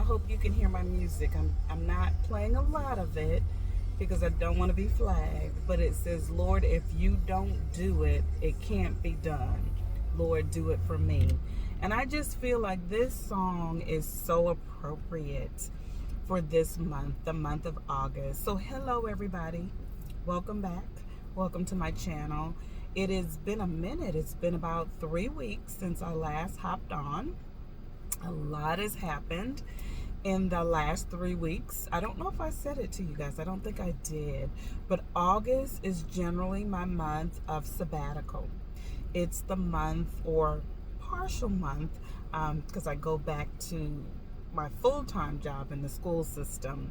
hope you can hear my music. I'm not playing a lot of it because I don't want to be flagged, but it says, Lord, if you don't do it, it can't be done. Lord, do it for me. And I just feel like this song is so appropriate for this month, the month of August. So hello everybody. Welcome back. Welcome to my channel. It has been a minute. It's been about 3 weeks since I last hopped on. A lot has happened in the last 3 weeks. I don't know if I said it to you guys. I don't think I did. But August is generally my month of sabbatical. It's the month or partial month because I go back to my full-time job in the school system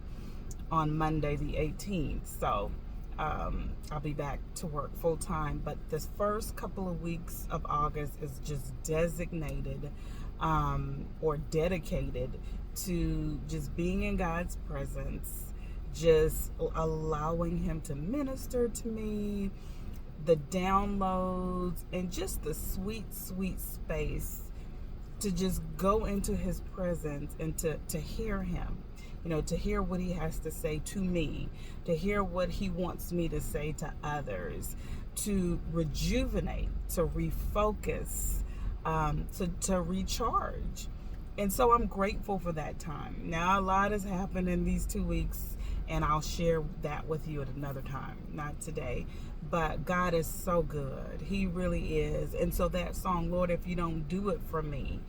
on Monday the 18th. So I'll be back to work full-time. But this first couple of weeks of August is just designated or dedicated to just being in God's presence, just allowing Him to minister to me, the downloads, and just the sweet, sweet space to just go into His presence and to hear Him, to hear what He has to say to me, to hear what He wants me to say to others, to rejuvenate, to refocus, to recharge. And so I'm grateful for that time. Now, a lot has happened in these 2 weeks, and I'll share that with you at another time, not today. But God is so good. He really is. And so that song, Lord, if you don't do it for me,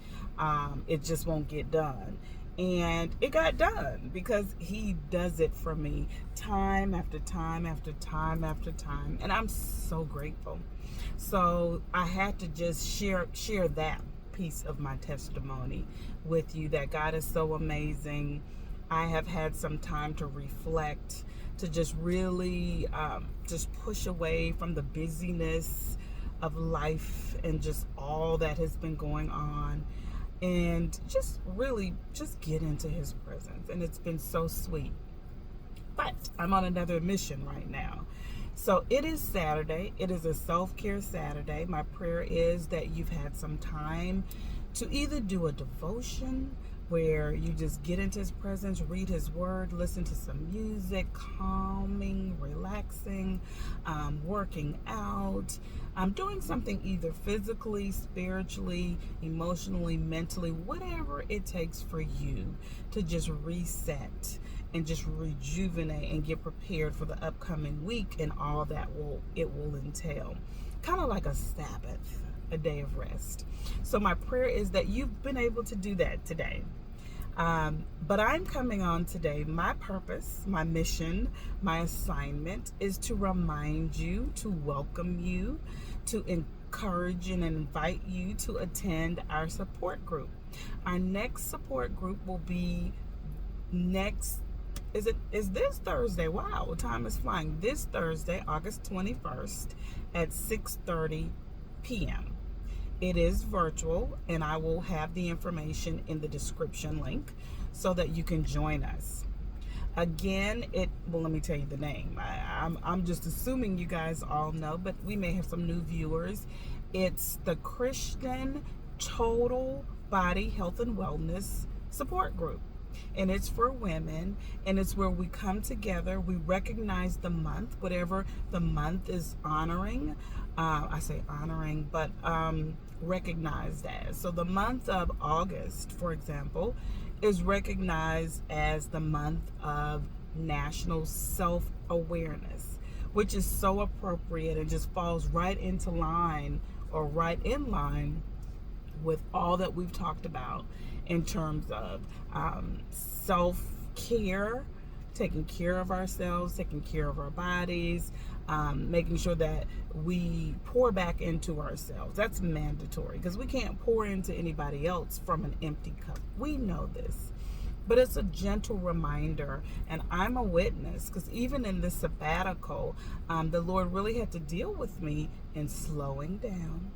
it just won't get done. And it got done because He does it for me time after time after time after time. And I'm so grateful. So I had to just share that piece of my testimony with you, that God is so amazing. I have had some time to reflect, to just really just push away from the busyness of life and just all that has been going on, and just really just get into His presence. And it's been so sweet. But I'm on another mission right now. So it is Saturday. It is a self-care Saturday. My prayer is that you've had some time to either do a devotion where you just get into His presence, read His word, listen to some music, calming, relaxing, working out, doing something either physically, spiritually, emotionally, mentally, whatever it takes for you to just reset and just rejuvenate and get prepared for the upcoming week and all that it will entail. Kind of like a Sabbath, a day of rest. So my prayer is that you've been able to do that today. But I'm coming on today. My purpose, my mission, my assignment is to remind you, to welcome you, to encourage and invite you to attend our support group. Our next support group will be is this Thursday? Wow, time is flying. This Thursday, August 21st at 6:30 p.m. It is virtual, and I will have the information in the description link so that you can join us. Again, let me tell you the name. I'm just assuming you guys all know, but we may have some new viewers. It's the Christian Total Body Health and Wellness Support Group. And it's for women, and it's where we come together. We recognize the month, whatever the month is honoring. I say honoring, but recognized as. So the month of August, for example, is recognized as the month of National Self-Awareness, which is so appropriate and just falls right into line, or right in line with all that we've talked about in terms of self-care, taking care of ourselves, taking care of our bodies, making sure that we pour back into ourselves. That's mandatory because we can't pour into anybody else from an empty cup. We know this. But it's a gentle reminder, and I'm a witness, because even in this sabbatical, the Lord really had to deal with me in slowing down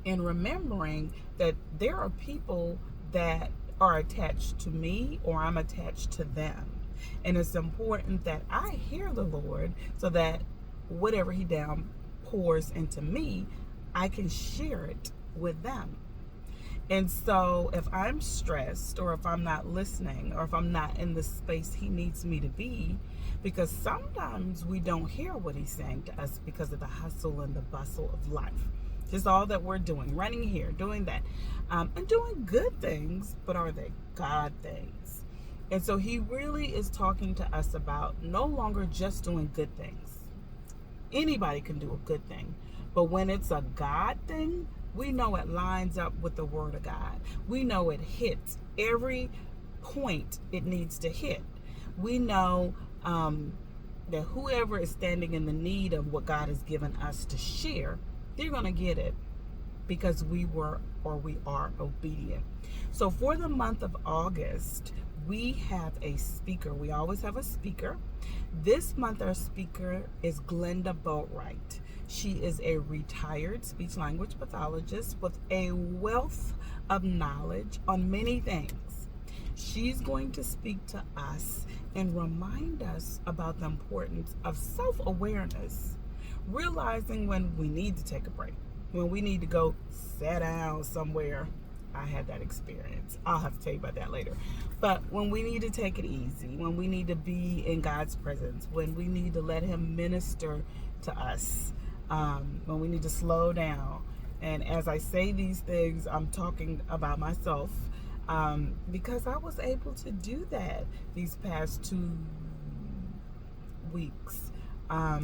and remembering that there are people that are attached to me, or I'm attached to them. And it's important that I hear the Lord so that whatever He downpours into me, I can share it with them. And so if I'm stressed, or if I'm not listening, or if I'm not in the space he needs me to be, because sometimes we don't hear what he's saying to us because of the hustle and the bustle of life. Just all that we're doing, running here, doing that, and doing good things, but are they God things? And so he really is talking to us about no longer just doing good things. Anybody can do a good thing, but when it's a God thing, we know it lines up with the word of God. We know it hits every point it needs to hit. We know that whoever is standing in the need of what God has given us to share, they're going to get it because we were, or we are, obedient. So for the month of August, we have a speaker. We always have a speaker. This month our speaker is Glenda Boatwright. She is a retired speech language pathologist with a wealth of knowledge on many things. She's going to speak to us and remind us about the importance of self-awareness, realizing when we need to take a break, when we need to go sit down somewhere. I had that experience. I'll have to tell you about that later. But when we need to take it easy, when we need to be in God's presence, when we need to let him minister to us, when we need to slow down. And as I say these things, I'm talking about myself, because I was able to do that these past 2 weeks,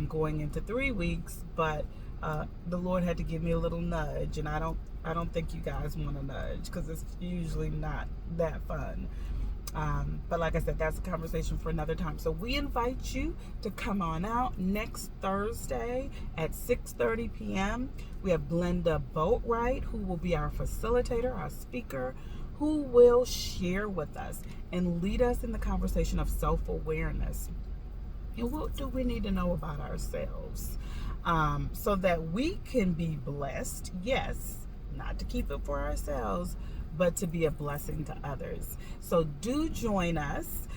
going into 3 weeks, but the Lord had to give me a little nudge, and I don't think you guys want a nudge, because it's usually not that fun. But like I said, that's a conversation for another time. So we invite you to come on out next Thursday at 6:30 p.m. We have Glenda Boatwright, who will be our facilitator, our speaker, who will share with us and lead us in the conversation of self-awareness. And what do we need to know about ourselves, so that we can be blessed? Yes, not to keep it for ourselves, but to be a blessing to others. So do join us.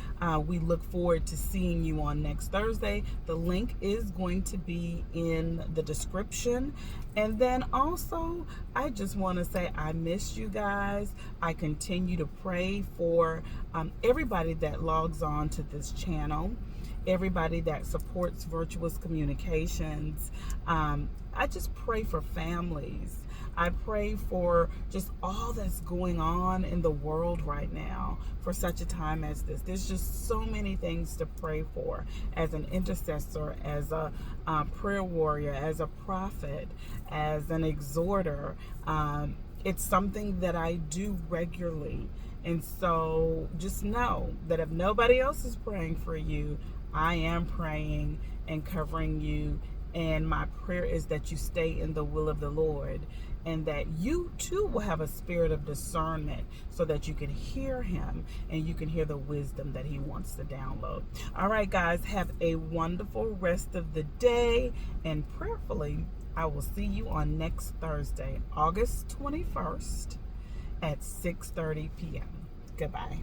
We look forward to seeing you on next Thursday. The link is going to be in the description. And then also, I just want to say I miss you guys. I continue to pray for everybody that logs on to this channel, everybody that supports Virtuous Communications. I just pray for families. I pray for just all that's going on in the world right now for such a time as this. There's just so many things to pray for as an intercessor, as a prayer warrior, as a prophet, as an exhorter. It's something that I do regularly. And so just know that if nobody else is praying for you, I am praying and covering you. And my prayer is that you stay in the will of the Lord, and that you too will have a spirit of discernment so that you can hear him and you can hear the wisdom that he wants to download. All right, guys, have a wonderful rest of the day, and prayerfully, I will see you on next Thursday, August 21st at 6:30 p.m. Goodbye.